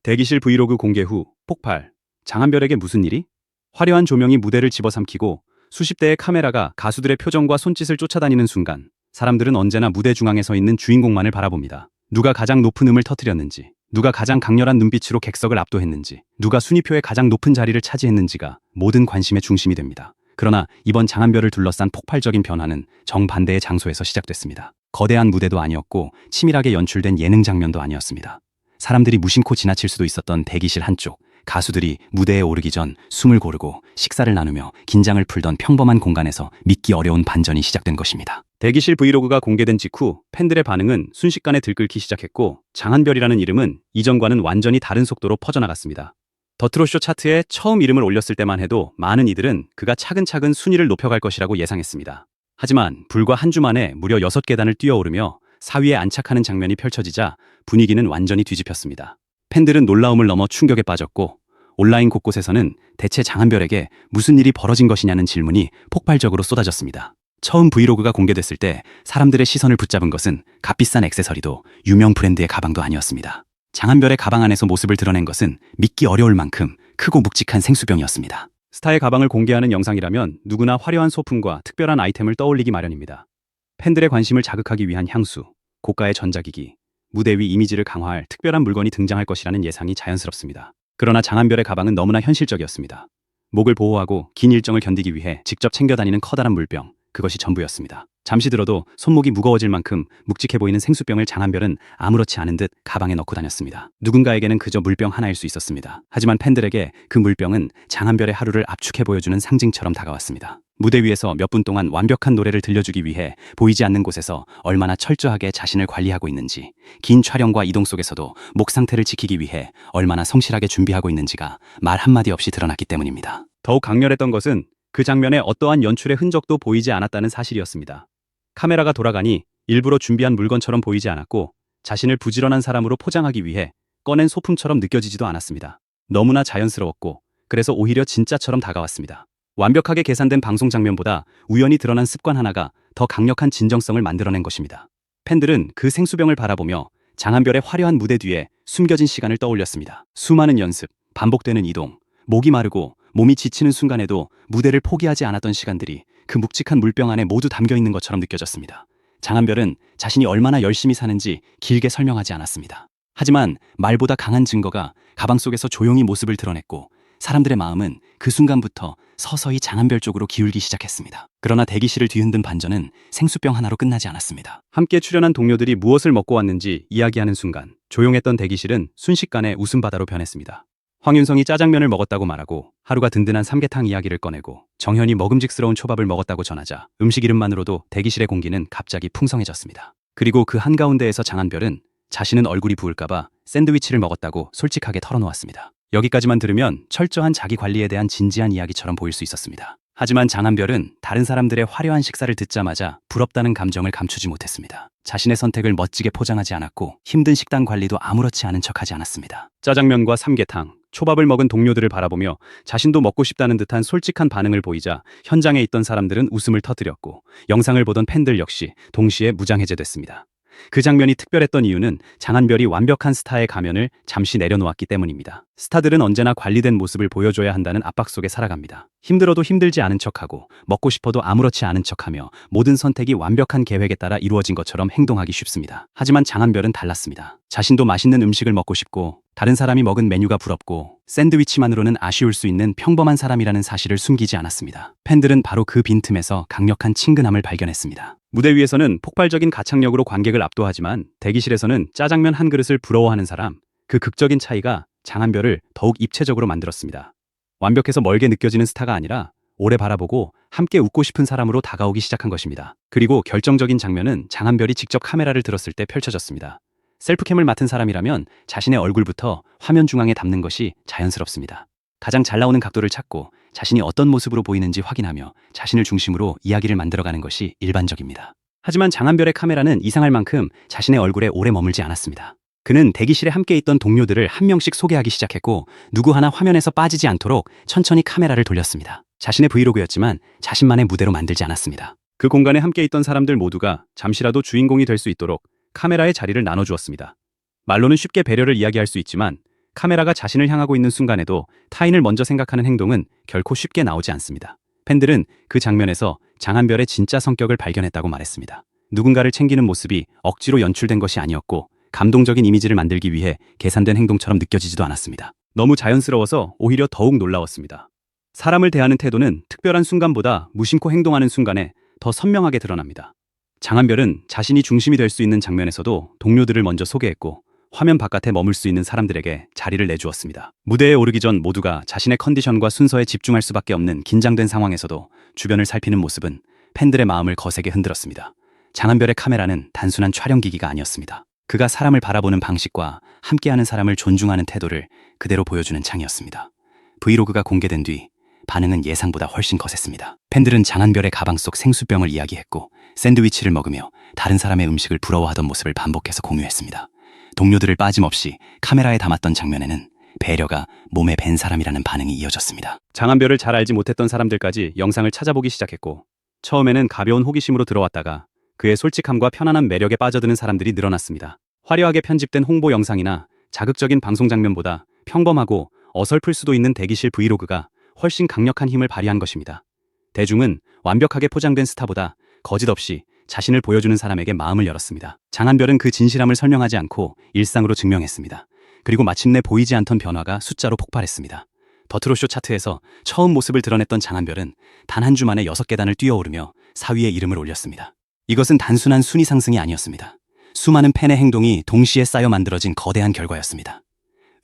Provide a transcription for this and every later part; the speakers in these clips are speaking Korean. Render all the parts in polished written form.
대기실 브이로그 공개 후 폭발. 장한별에게 무슨 일이? 화려한 조명이 무대를 집어삼키고 수십 대의 카메라가 가수들의 표정과 손짓을 쫓아다니는 순간 사람들은 언제나 무대 중앙에 서 있는 주인공만을 바라봅니다. 누가 가장 높은 음을 터뜨렸는지, 누가 가장 강렬한 눈빛으로 객석을 압도했는지, 누가 순위표의 가장 높은 자리를 차지했는지가 모든 관심의 중심이 됩니다. 그러나 이번 장한별을 둘러싼 폭발적인 변화는 정반대의 장소에서 시작됐습니다. 거대한 무대도 아니었고 치밀하게 연출된 예능 장면도 아니었습니다. 사람들이 무심코 지나칠 수도 있었던 대기실 한쪽, 가수들이 무대에 오르기 전 숨을 고르고 식사를 나누며 긴장을 풀던 평범한 공간에서 믿기 어려운 반전이 시작된 것입니다. 대기실 브이로그가 공개된 직후 팬들의 반응은 순식간에 들끓기 시작했고 장한별이라는 이름은 이전과는 완전히 다른 속도로 퍼져나갔습니다. 더 트롯쇼 차트에 처음 이름을 올렸을 때만 해도 많은 이들은 그가 차근차근 순위를 높여갈 것이라고 예상했습니다. 하지만 불과 한 주 만에 무려 6계단을 뛰어오르며 4위에 안착하는 장면이 펼쳐지자 분위기는 완전히 뒤집혔습니다. 팬들은 놀라움을 넘어 충격에 빠졌고 온라인 곳곳에서는 대체 장한별에게 무슨 일이 벌어진 것이냐는 질문이 폭발적으로 쏟아졌습니다. 처음 브이로그가 공개됐을 때 사람들의 시선을 붙잡은 것은 값비싼 액세서리도 유명 브랜드의 가방도 아니었습니다. 장한별의 가방 안에서 모습을 드러낸 것은 믿기 어려울 만큼 크고 묵직한 생수병이었습니다. 스타의 가방을 공개하는 영상이라면 누구나 화려한 소품과 특별한 아이템을 떠올리기 마련입니다. 팬들의 관심을 자극하기 위한 향수, 고가의 전자기기, 무대 위 이미지를 강화할 특별한 물건이 등장할 것이라는 예상이 자연스럽습니다. 그러나 장한별의 가방은 너무나 현실적이었습니다. 목을 보호하고 긴 일정을 견디기 위해 직접 챙겨 다니는 커다란 물병, 그것이 전부였습니다. 잠시 들어도 손목이 무거워질 만큼 묵직해 보이는 생수병을 장한별은 아무렇지 않은 듯 가방에 넣고 다녔습니다. 누군가에게는 그저 물병 하나일 수 있었습니다. 하지만 팬들에게 그 물병은 장한별의 하루를 압축해 보여주는 상징처럼 다가왔습니다. 무대 위에서 몇 분 동안 완벽한 노래를 들려주기 위해 보이지 않는 곳에서 얼마나 철저하게 자신을 관리하고 있는지, 긴 촬영과 이동 속에서도 목 상태를 지키기 위해 얼마나 성실하게 준비하고 있는지가 말 한마디 없이 드러났기 때문입니다. 더욱 강렬했던 것은 그 장면에 어떠한 연출의 흔적도 보이지 않았다는 사실이었습니다. 카메라가 돌아가니 일부러 준비한 물건처럼 보이지 않았고 자신을 부지런한 사람으로 포장하기 위해 꺼낸 소품처럼 느껴지지도 않았습니다. 너무나 자연스러웠고 그래서 오히려 진짜처럼 다가왔습니다. 완벽하게 계산된 방송 장면보다 우연히 드러난 습관 하나가 더 강력한 진정성을 만들어낸 것입니다. 팬들은 그 생수병을 바라보며 장한별의 화려한 무대 뒤에 숨겨진 시간을 떠올렸습니다. 수많은 연습, 반복되는 이동, 목이 마르고 몸이 지치는 순간에도 무대를 포기하지 않았던 시간들이 그 묵직한 물병 안에 모두 담겨 있는 것처럼 느껴졌습니다. 장한별은 자신이 얼마나 열심히 사는지 길게 설명하지 않았습니다. 하지만 말보다 강한 증거가 가방 속에서 조용히 모습을 드러냈고 사람들의 마음은 그 순간부터 서서히 장한별 쪽으로 기울기 시작했습니다. 그러나 대기실을 뒤흔든 반전은 생수병 하나로 끝나지 않았습니다. 함께 출연한 동료들이 무엇을 먹고 왔는지 이야기하는 순간 조용했던 대기실은 순식간에 웃음바다로 변했습니다. 황윤성이 짜장면을 먹었다고 말하고 하루가 든든한 삼계탕 이야기를 꺼내고 정현이 먹음직스러운 초밥을 먹었다고 전하자 음식 이름만으로도 대기실의 공기는 갑자기 풍성해졌습니다. 그리고 그 한가운데에서 장한별은 자신은 얼굴이 부을까봐 샌드위치를 먹었다고 솔직하게 털어놓았습니다. 여기까지만 들으면 철저한 자기 관리에 대한 진지한 이야기처럼 보일 수 있었습니다. 하지만 장한별은 다른 사람들의 화려한 식사를 듣자마자 부럽다는 감정을 감추지 못했습니다. 자신의 선택을 멋지게 포장하지 않았고 힘든 식단 관리도 아무렇지 않은 척하지 않았습니다. 짜장면과 삼계탕, 초밥을 먹은 동료들을 바라보며 자신도 먹고 싶다는 듯한 솔직한 반응을 보이자 현장에 있던 사람들은 웃음을 터뜨렸고 영상을 보던 팬들 역시 동시에 무장해제됐습니다. 그 장면이 특별했던 이유는 장한별이 완벽한 스타의 가면을 잠시 내려놓았기 때문입니다. 스타들은 언제나 관리된 모습을 보여줘야 한다는 압박 속에 살아갑니다. 힘들어도 힘들지 않은 척하고 먹고 싶어도 아무렇지 않은 척하며 모든 선택이 완벽한 계획에 따라 이루어진 것처럼 행동하기 쉽습니다. 하지만 장한별은 달랐습니다. 자신도 맛있는 음식을 먹고 싶고 다른 사람이 먹은 메뉴가 부럽고 샌드위치만으로는 아쉬울 수 있는 평범한 사람이라는 사실을 숨기지 않았습니다. 팬들은 바로 그 빈틈에서 강력한 친근함을 발견했습니다. 무대 위에서는 폭발적인 가창력으로 관객을 압도하지만 대기실에서는 짜장면 한 그릇을 부러워하는 사람, 그 극적인 차이가 장한별을 더욱 입체적으로 만들었습니다. 완벽해서 멀게 느껴지는 스타가 아니라 오래 바라보고 함께 웃고 싶은 사람으로 다가오기 시작한 것입니다. 그리고 결정적인 장면은 장한별이 직접 카메라를 들었을 때 펼쳐졌습니다. 셀프캠을 맡은 사람이라면 자신의 얼굴부터 화면 중앙에 담는 것이 자연스럽습니다. 가장 잘 나오는 각도를 찾고 자신이 어떤 모습으로 보이는지 확인하며 자신을 중심으로 이야기를 만들어가는 것이 일반적입니다. 하지만 장한별의 카메라는 이상할 만큼 자신의 얼굴에 오래 머물지 않았습니다. 그는 대기실에 함께 있던 동료들을 한 명씩 소개하기 시작했고 누구 하나 화면에서 빠지지 않도록 천천히 카메라를 돌렸습니다. 자신의 브이로그였지만 자신만의 무대로 만들지 않았습니다. 그 공간에 함께 있던 사람들 모두가 잠시라도 주인공이 될 수 있도록 카메라의 자리를 나눠주었습니다. 말로는 쉽게 배려를 이야기할 수 있지만 카메라가 자신을 향하고 있는 순간에도 타인을 먼저 생각하는 행동은 결코 쉽게 나오지 않습니다. 팬들은 그 장면에서 장한별의 진짜 성격을 발견했다고 말했습니다. 누군가를 챙기는 모습이 억지로 연출된 것이 아니었고 감동적인 이미지를 만들기 위해 계산된 행동처럼 느껴지지도 않았습니다. 너무 자연스러워서 오히려 더욱 놀라웠습니다. 사람을 대하는 태도는 특별한 순간보다 무심코 행동하는 순간에 더 선명하게 드러납니다. 장한별은 자신이 중심이 될 수 있는 장면에서도 동료들을 먼저 소개했고 화면 바깥에 머물 수 있는 사람들에게 자리를 내주었습니다. 무대에 오르기 전 모두가 자신의 컨디션과 순서에 집중할 수밖에 없는 긴장된 상황에서도 주변을 살피는 모습은 팬들의 마음을 거세게 흔들었습니다. 장한별의 카메라는 단순한 촬영기기가 아니었습니다. 그가 사람을 바라보는 방식과 함께하는 사람을 존중하는 태도를 그대로 보여주는 창이었습니다. 브이로그가 공개된 뒤 반응은 예상보다 훨씬 거셌습니다. 팬들은 장한별의 가방 속 생수병을 이야기했고 샌드위치를 먹으며 다른 사람의 음식을 부러워하던 모습을 반복해서 공유했습니다. 동료들을 빠짐없이 카메라에 담았던 장면에는 배려가 몸에 밴 사람이라는 반응이 이어졌습니다. 장한별을 잘 알지 못했던 사람들까지 영상을 찾아보기 시작했고 처음에는 가벼운 호기심으로 들어왔다가 그의 솔직함과 편안한 매력에 빠져드는 사람들이 늘어났습니다. 화려하게 편집된 홍보 영상이나 자극적인 방송 장면보다 평범하고 어설플 수도 있는 대기실 브이로그가 훨씬 강력한 힘을 발휘한 것입니다. 대중은 완벽하게 포장된 스타보다 거짓 없이 자신을 보여주는 사람에게 마음을 열었습니다. 장한별은 그 진실함을 설명하지 않고 일상으로 증명했습니다. 그리고 마침내 보이지 않던 변화가 숫자로 폭발했습니다. 더 트롯쇼 차트에서 처음 모습을 드러냈던 장한별은 단 한 주 만에 6계단을 뛰어오르며 4위에 이름을 올렸습니다. 이것은 단순한 순위 상승이 아니었습니다. 수많은 팬의 행동이 동시에 쌓여 만들어진 거대한 결과였습니다.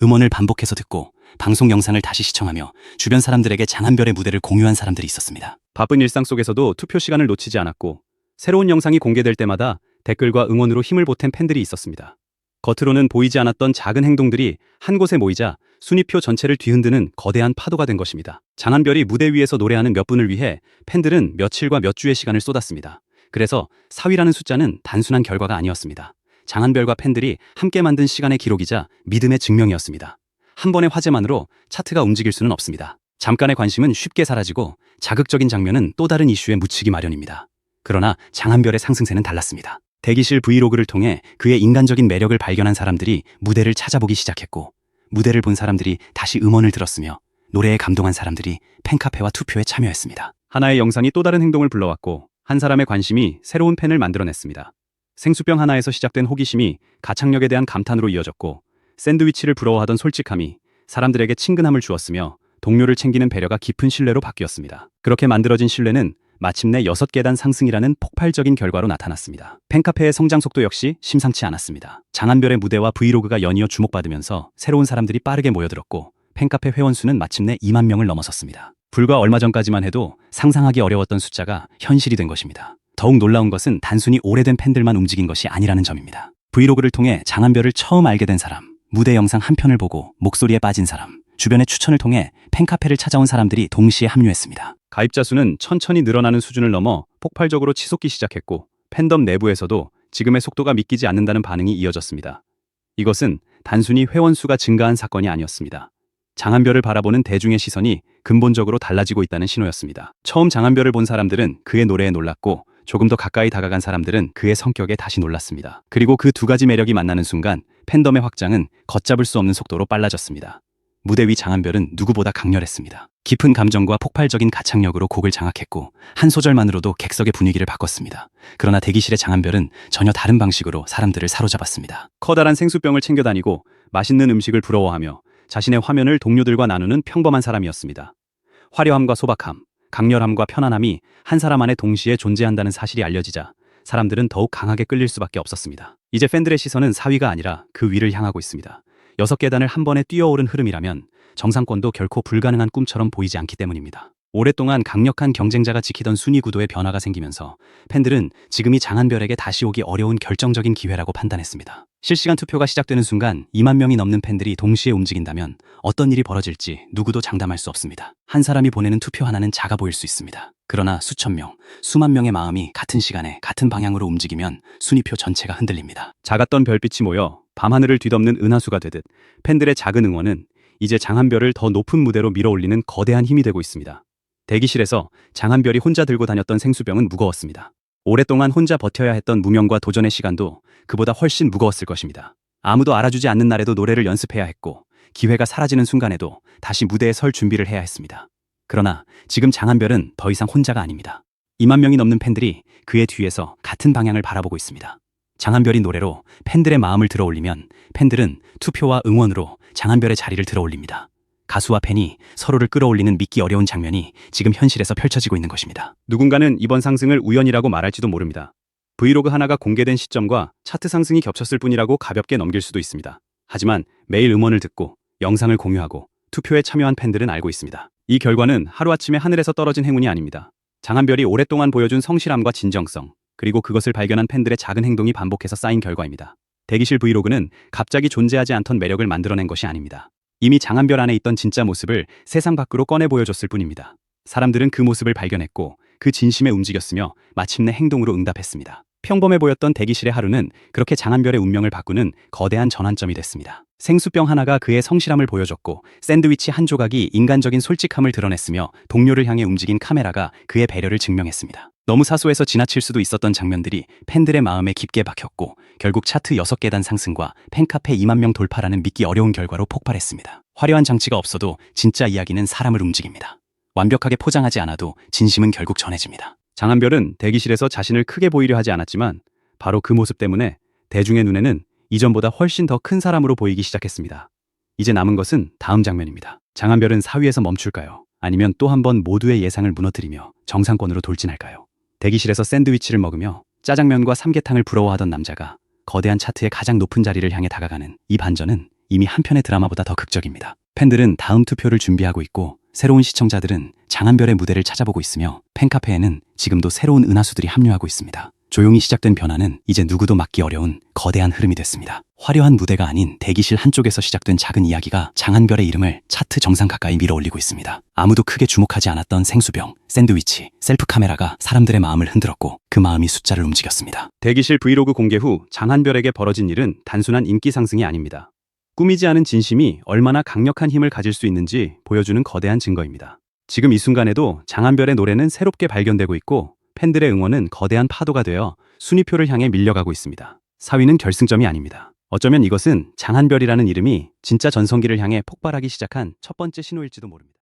음원을 반복해서 듣고 방송 영상을 다시 시청하며 주변 사람들에게 장한별의 무대를 공유한 사람들이 있었습니다. 바쁜 일상 속에서도 투표 시간을 놓치지 않았고 새로운 영상이 공개될 때마다 댓글과 응원으로 힘을 보탠 팬들이 있었습니다. 겉으로는 보이지 않았던 작은 행동들이 한 곳에 모이자 순위표 전체를 뒤흔드는 거대한 파도가 된 것입니다. 장한별이 무대 위에서 노래하는 몇 분을 위해 팬들은 며칠과 몇 주의 시간을 쏟았습니다. 그래서 4위라는 숫자는 단순한 결과가 아니었습니다. 장한별과 팬들이 함께 만든 시간의 기록이자 믿음의 증명이었습니다. 한 번의 화제만으로 차트가 움직일 수는 없습니다. 잠깐의 관심은 쉽게 사라지고 자극적인 장면은 또 다른 이슈에 묻히기 마련입니다. 그러나 장한별의 상승세는 달랐습니다. 대기실 브이로그를 통해 그의 인간적인 매력을 발견한 사람들이 무대를 찾아보기 시작했고 무대를 본 사람들이 다시 음원을 들었으며 노래에 감동한 사람들이 팬카페와 투표에 참여했습니다. 하나의 영상이 또 다른 행동을 불러왔고 한 사람의 관심이 새로운 팬을 만들어냈습니다. 생수병 하나에서 시작된 호기심이 가창력에 대한 감탄으로 이어졌고 샌드위치를 부러워하던 솔직함이 사람들에게 친근함을 주었으며 동료를 챙기는 배려가 깊은 신뢰로 바뀌었습니다. 그렇게 만들어진 신뢰는 마침내 6계단 상승이라는 폭발적인 결과로 나타났습니다. 팬카페의 성장 속도 역시 심상치 않았습니다. 장한별의 무대와 브이로그가 연이어 주목받으면서 새로운 사람들이 빠르게 모여들었고 팬카페 회원수는 마침내 2만 명을 넘어섰습니다. 불과 얼마 전까지만 해도 상상하기 어려웠던 숫자가 현실이 된 것입니다. 더욱 놀라운 것은 단순히 오래된 팬들만 움직인 것이 아니라는 점입니다. 브이로그를 통해 장한별을 처음 알게 된 사람, 무대 영상 한 편을 보고 목소리에 빠진 사람, 주변의 추천을 통해 팬카페를 찾아온 사람들이 동시에 합류했습니다. 가입자 수는 천천히 늘어나는 수준을 넘어 폭발적으로 치솟기 시작했고 팬덤 내부에서도 지금의 속도가 믿기지 않는다는 반응이 이어졌습니다. 이것은 단순히 회원수가 증가한 사건이 아니었습니다. 장한별을 바라보는 대중의 시선이 근본적으로 달라지고 있다는 신호였습니다. 처음 장한별을 본 사람들은 그의 노래에 놀랐고 조금 더 가까이 다가간 사람들은 그의 성격에 다시 놀랐습니다. 그리고 그 두 가지 매력이 만나는 순간 팬덤의 확장은 걷잡을 수 없는 속도로 빨라졌습니다. 무대 위 장한별은 누구보다 강렬했습니다. 깊은 감정과 폭발적인 가창력으로 곡을 장악했고 한 소절만으로도 객석의 분위기를 바꿨습니다. 그러나 대기실의 장한별은 전혀 다른 방식으로 사람들을 사로잡았습니다. 커다란 생수병을 챙겨 다니고 맛있는 음식을 부러워하며 자신의 화면을 동료들과 나누는 평범한 사람이었습니다. 화려함과 소박함, 강렬함과 편안함이 한 사람 안에 동시에 존재한다는 사실이 알려지자 사람들은 더욱 강하게 끌릴 수밖에 없었습니다. 이제 팬들의 시선은 4위가 아니라 그 위를 향하고 있습니다. 6계단을 한 번에 뛰어오른 흐름이라면 정상권도 결코 불가능한 꿈처럼 보이지 않기 때문입니다. 오랫동안 강력한 경쟁자가 지키던 순위 구도에 변화가 생기면서 팬들은 지금이 장한별에게 다시 오기 어려운 결정적인 기회라고 판단했습니다. 실시간 투표가 시작되는 순간 2만 명이 넘는 팬들이 동시에 움직인다면 어떤 일이 벌어질지 누구도 장담할 수 없습니다. 한 사람이 보내는 투표 하나는 작아 보일 수 있습니다. 그러나 수천 명, 수만 명의 마음이 같은 시간에 같은 방향으로 움직이면 순위표 전체가 흔들립니다. 작았던 별빛이 모여 밤하늘을 뒤덮는 은하수가 되듯 팬들의 작은 응원은 이제 장한별을 더 높은 무대로 밀어올리는 거대한 힘이 되고 있습니다. 대기실에서 장한별이 혼자 들고 다녔던 생수병은 무거웠습니다. 오랫동안 혼자 버텨야 했던 무명과 도전의 시간도 그보다 훨씬 무거웠을 것입니다. 아무도 알아주지 않는 날에도 노래를 연습해야 했고 기회가 사라지는 순간에도 다시 무대에 설 준비를 해야 했습니다. 그러나 지금 장한별은 더 이상 혼자가 아닙니다. 2만 명이 넘는 팬들이 그의 뒤에서 같은 방향을 바라보고 있습니다. 장한별이 노래로 팬들의 마음을 들어올리면 팬들은 투표와 응원으로 장한별의 자리를 들어올립니다. 가수와 팬이 서로를 끌어올리는 믿기 어려운 장면이 지금 현실에서 펼쳐지고 있는 것입니다. 누군가는 이번 상승을 우연이라고 말할지도 모릅니다. 브이로그 하나가 공개된 시점과 차트 상승이 겹쳤을 뿐이라고 가볍게 넘길 수도 있습니다. 하지만 매일 음원을 듣고 영상을 공유하고 투표에 참여한 팬들은 알고 있습니다. 이 결과는 하루아침에 하늘에서 떨어진 행운이 아닙니다. 장한별이 오랫동안 보여준 성실함과 진정성, 그리고 그것을 발견한 팬들의 작은 행동이 반복해서 쌓인 결과입니다. 대기실 브이로그는 갑자기 존재하지 않던 매력을 만들어낸 것이 아닙니다. 이미 장한별 안에 있던 진짜 모습을 세상 밖으로 꺼내 보여줬을 뿐입니다. 사람들은 그 모습을 발견했고 그 진심에 움직였으며 마침내 행동으로 응답했습니다. 평범해 보였던 대기실의 하루는 그렇게 장한별의 운명을 바꾸는 거대한 전환점이 됐습니다. 생수병 하나가 그의 성실함을 보여줬고 샌드위치 한 조각이 인간적인 솔직함을 드러냈으며 동료를 향해 움직인 카메라가 그의 배려를 증명했습니다. 너무 사소해서 지나칠 수도 있었던 장면들이 팬들의 마음에 깊게 박혔고 결국 차트 6계단 상승과 팬카페 2만 명 돌파라는 믿기 어려운 결과로 폭발했습니다. 화려한 장치가 없어도 진짜 이야기는 사람을 움직입니다. 완벽하게 포장하지 않아도 진심은 결국 전해집니다. 장한별은 대기실에서 자신을 크게 보이려 하지 않았지만 바로 그 모습 때문에 대중의 눈에는 이전보다 훨씬 더 큰 사람으로 보이기 시작했습니다. 이제 남은 것은 다음 장면입니다. 장한별은 4위에서 멈출까요? 아니면 또 한 번 모두의 예상을 무너뜨리며 정상권으로 돌진할까요? 대기실에서 샌드위치를 먹으며 짜장면과 삼계탕을 부러워하던 남자가 거대한 차트의 가장 높은 자리를 향해 다가가는 이 반전은 이미 한 편의 드라마보다 더 극적입니다. 팬들은 다음 투표를 준비하고 있고 새로운 시청자들은 장한별의 무대를 찾아보고 있으며 팬카페에는 지금도 새로운 은하수들이 합류하고 있습니다. 조용히 시작된 변화는 이제 누구도 막기 어려운 거대한 흐름이 됐습니다. 화려한 무대가 아닌 대기실 한쪽에서 시작된 작은 이야기가 장한별의 이름을 차트 정상 가까이 밀어올리고 있습니다. 아무도 크게 주목하지 않았던 생수병, 샌드위치, 셀프 카메라가 사람들의 마음을 흔들었고 그 마음이 숫자를 움직였습니다. 대기실 브이로그 공개 후 장한별에게 벌어진 일은 단순한 인기 상승이 아닙니다. 꾸미지 않은 진심이 얼마나 강력한 힘을 가질 수 있는지 보여주는 거대한 증거입니다. 지금 이 순간에도 장한별의 노래는 새롭게 발견되고 있고 팬들의 응원은 거대한 파도가 되어 순위표를 향해 밀려가고 있습니다. 4위는 결승점이 아닙니다. 어쩌면 이것은 장한별이라는 이름이 진짜 전성기를 향해 폭발하기 시작한 첫 번째 신호일지도 모릅니다.